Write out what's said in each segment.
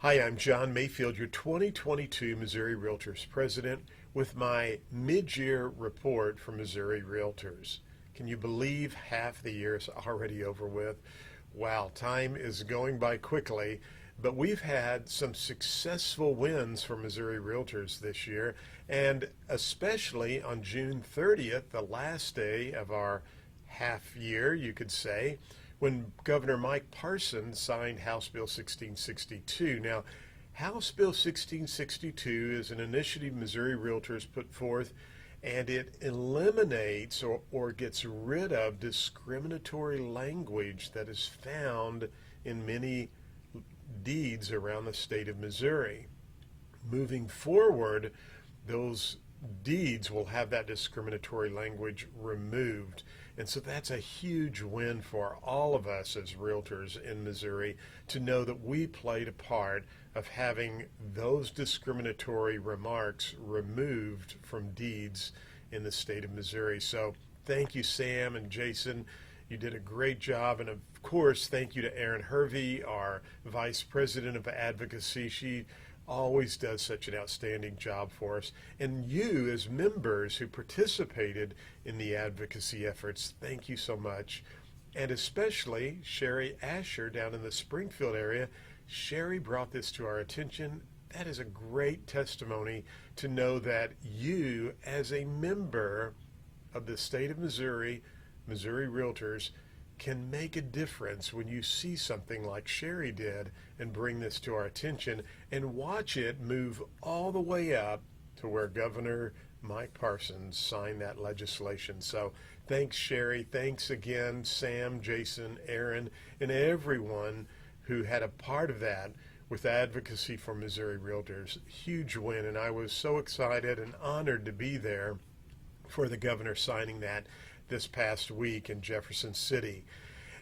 Hi, I'm John Mayfield, your 2022 Missouri Realtors President, with my mid-year report for Missouri Realtors. Can you believe half the year is already over with? Wow, time is going by quickly, but we've had some successful wins for Missouri Realtors this year, and especially on June 30th, the last day of our half year, you could say, when Governor Mike Parsons signed House Bill 1662. Now, House Bill 1662 is an initiative Missouri Realtors put forth, and it eliminates or gets rid of discriminatory language that is found in many deeds around the state of Missouri. Moving forward, those deeds will have that discriminatory language removed. And so that's a huge win for all of us as realtors in Missouri to know that we played a part of having those discriminatory remarks removed from deeds in the state of Missouri. So thank you, Sam and Jason. You did a great job. And of course, thank you to Erin Hervey, our Vice President of Advocacy. She always does such an outstanding job for us. And you as members who participated in the advocacy efforts, thank you so much. And especially Sherry Asher down in the Springfield area. Sherry brought this to our attention. That is a great testimony to know that you as a member of the state of Missouri, Missouri Realtors, can make a difference when you see something like Sherry did and bring this to our attention and watch it move all the way up to where Governor Mike Parsons signed that legislation. So thanks, Sherry. Thanks again, Sam, Jason, Aaron, and everyone who had a part of that with advocacy for Missouri Realtors. Huge win, and I was so excited and honored to be there for the governor signing that this past week in Jefferson City.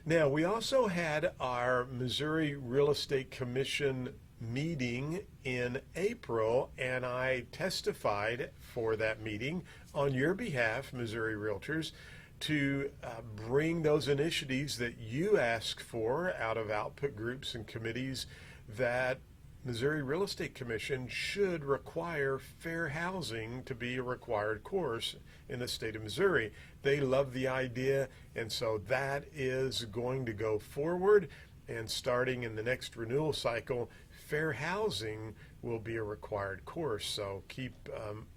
Now, we also had our Missouri Real Estate Commission meeting in April, and I testified for that meeting on your behalf, Missouri Realtors, to bring those initiatives that you ask for out of output groups and committees that Missouri Real Estate Commission should require fair housing to be a required course in the state of Missouri. They love the idea, and so that is going to go forward, and starting in the next renewal cycle, fair housing will be a required course. So keep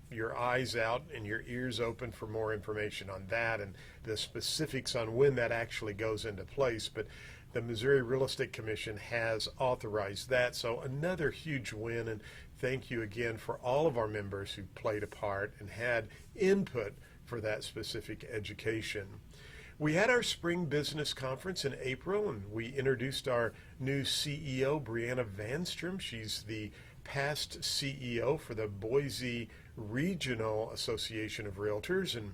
your eyes out and your ears open for more information on that and the specifics on when that actually goes into place. But the Missouri Real Estate Commission has authorized that. So another huge win, and thank you again for all of our members who played a part and had input for that specific education. We had our spring business conference in April, and we introduced our new CEO, Brianna Vanstrom. She's the past CEO for the Boise Regional Association of Realtors, and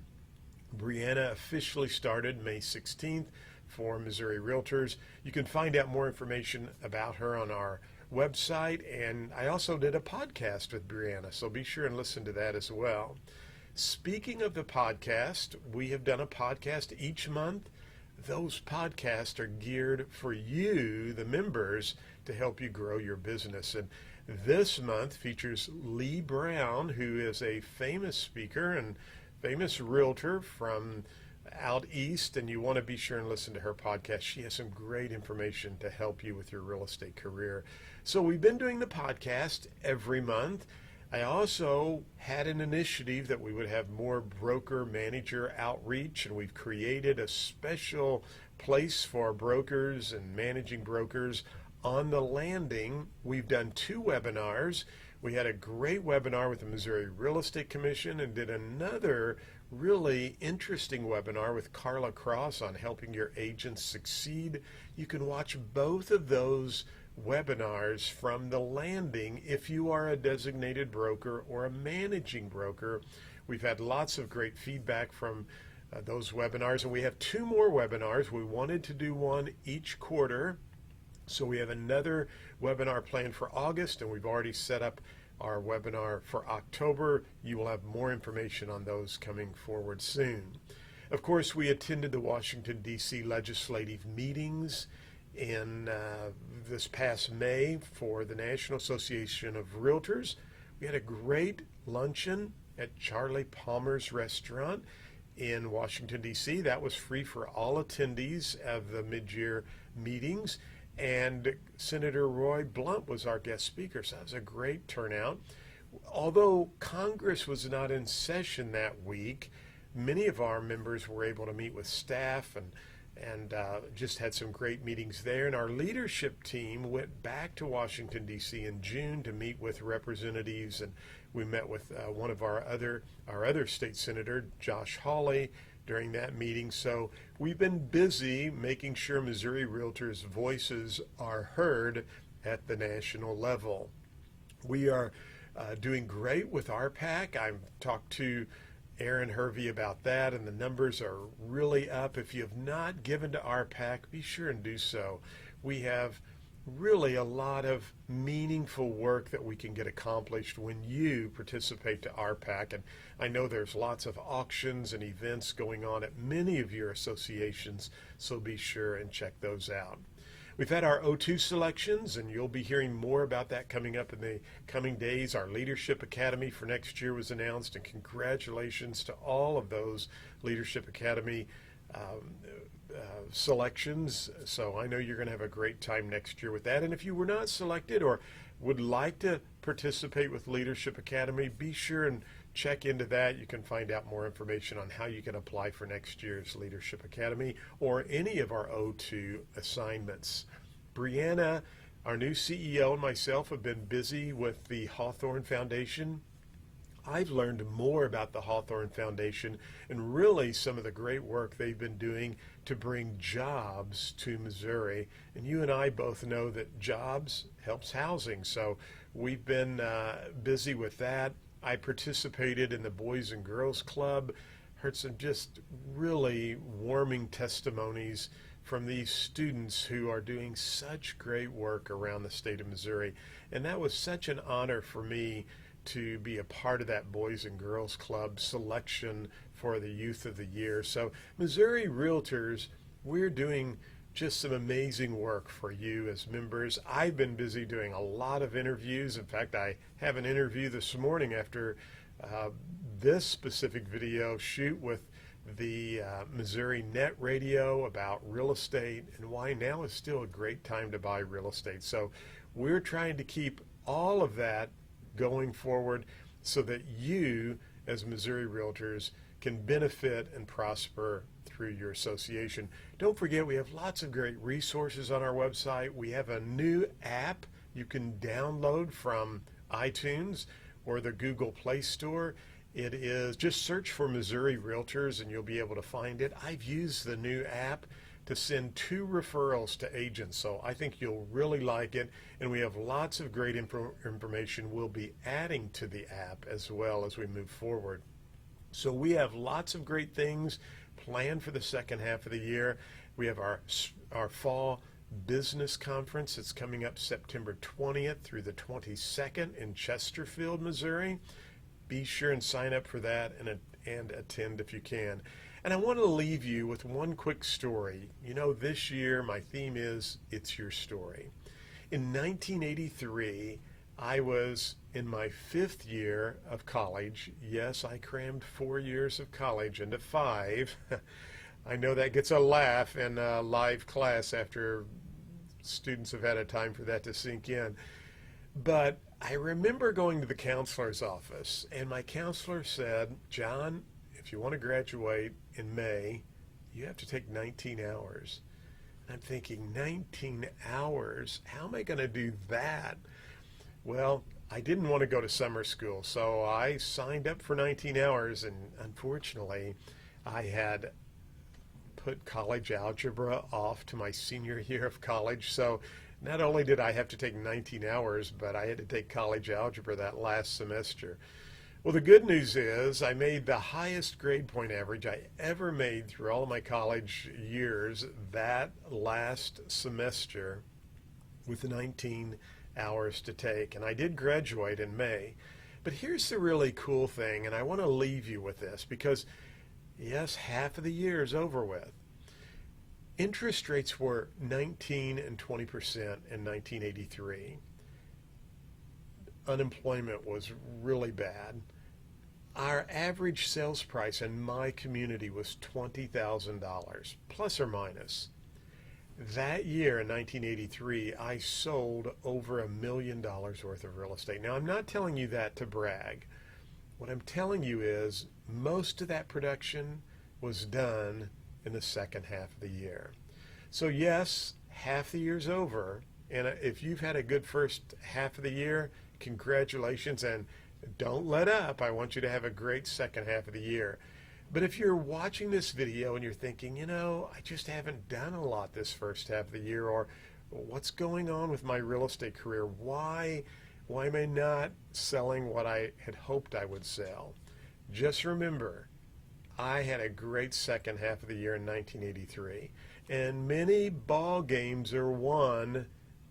Brianna officially started May 16th for Missouri Realtors. You can find out more information about her on our website, and I also did a podcast with Brianna, so be sure and listen to that as well. Speaking of the podcast, we have done a podcast each month. Those podcasts are geared for you, the members, to help you grow your business. And this month features Lee Brown, who is a famous speaker and famous realtor from out east, and you want to be sure and listen to her podcast. She has some great information to help you with your real estate career. So we've been doing the podcast every month. I also had an initiative that we would have more broker manager outreach, and we've created a special place for brokers and managing brokers on the landing. We've done 2 webinars. We had a great webinar with the Missouri Real Estate Commission and did another really interesting webinar with Carla Cross on helping your agents succeed. You can watch both of those webinars from the landing if you are a designated broker or a managing broker. We've had lots of great feedback from those webinars, and we have 2 more webinars. We wanted to do one each quarter, so we have another webinar planned for August, and we've already set up our webinar for October. You will have more information on those coming forward soon. Of course, we attended the Washington, D.C. legislative meetings, in this past May for the National Association of Realtors. We had a great luncheon at Charlie Palmer's restaurant in Washington, D.C. That was free for all attendees of the mid-year meetings. And Senator Roy Blunt was our guest speaker, so that was a great turnout. Although Congress was not in session that week, many of our members were able to meet with staff and just had some great meetings there. And our leadership team went back to Washington, D.C. in June to meet with representatives, and we met with one of our other state senator, Josh Hawley, during that meeting. So we've been busy making sure Missouri Realtors' voices are heard at the national level. We are doing great with RPAC. I've talked to Aaron Hervey about that, and the numbers are really up. If you have not given to RPAC, be sure and do so. We have really a lot of meaningful work that we can get accomplished when you participate to RPAC. And I know there's lots of auctions and events going on at many of your associations, so be sure and check those out. We've had our O2 selections, and you'll be hearing more about that coming up in the coming days. Our Leadership Academy for next year was announced, and congratulations to all of those Leadership Academy selections. So I know you're going to have a great time next year with that. And if you were not selected or would like to participate with Leadership Academy, be sure and check into that. You can find out more information on how you can apply for next year's Leadership Academy or any of our O2 assignments. Brianna, our new CEO, and myself have been busy with the Hawthorn Foundation. I've learned more about the Hawthorn Foundation and really some of the great work they've been doing to bring jobs to Missouri. And you and I both know that jobs helps housing, so we've been busy with that. I participated in the Boys and Girls Club, heard some just really warming testimonies from these students who are doing such great work around the state of Missouri. And that was such an honor for me to be a part of that Boys and Girls Club selection for the Youth of the Year. So Missouri Realtors, we're doing just some amazing work for you as members. I've been busy doing a lot of interviews. In fact, I have an interview this morning after this specific video shoot with the Missouri Net Radio about real estate and why now is still a great time to buy real estate. So we're trying to keep all of that going forward so that you as Missouri Realtors can benefit and prosper through your association. Don't forget, we have lots of great resources on our website. We have a new app you can download from iTunes or the Google Play Store. It is, just search for Missouri Realtors and you'll be able to find it. I've used the new app to send 2 referrals to agents, so I think you'll really like it. And we have lots of great information we'll be adding to the app as well as we move forward. So we have lots of great things planned for the second half of the year. We have our fall business conference. It's coming up September 20th through the 22nd in Chesterfield, Missouri. Be sure and sign up for that and attend if you can. And I want to leave you with one quick story. You know, this year my theme is It's Your Story. In 1983, I was in my 5th year of college. Yes, I crammed 4 years of college into 5. I know that gets a laugh in a live class after students have had a time for that to sink in. But I remember going to the counselor's office, and my counselor said, "John, if you want to graduate in May, you have to take 19 hours. And I'm thinking, 19 hours? How am I going to do that? Well, I didn't want to go to summer school, so I signed up for 19 hours, and unfortunately, I had put college algebra off to my senior year of college. So not only did I have to take 19 hours, but I had to take college algebra that last semester. Well, the good news is I made the highest grade point average I ever made through all of my college years that last semester with 19 hours to take. And I did graduate in May. But here's the really cool thing, and I want to leave you with this because, yes, half of the year is over with. Interest rates were 19 and 20% in 1983. Unemployment was really bad. Our average sales price in my community was $20,000, plus or minus. That year in 1983, I sold over $1 million worth of real estate. Now, I'm not telling you that to brag. What I'm telling you is most of that production was done in the second half of the year. So yes, half the year's over, and if you've had a good first half of the year, congratulations, and don't let up. I want you to have a great second half of the year. But if you're watching this video and you're thinking, I just haven't done a lot this first half of the year, or what's going on with my real estate career? Why am I not selling what I had hoped I would sell? Just remember, I had a great second half of the year in 1983, and many ball games are won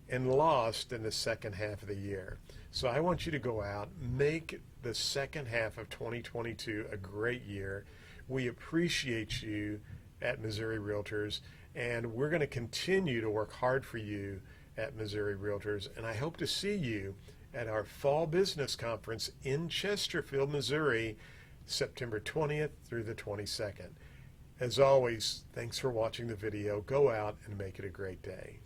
and lost in the second half of the year. So I want you to go out, make the second half of 2022 a great year. We appreciate you at Missouri Realtors, and we're going to continue to work hard for you at Missouri Realtors, and I hope to see you at our Fall Business Conference in Chesterfield, Missouri, September 20th through the 22nd. As always, thanks for watching the video. Go out and make it a great day.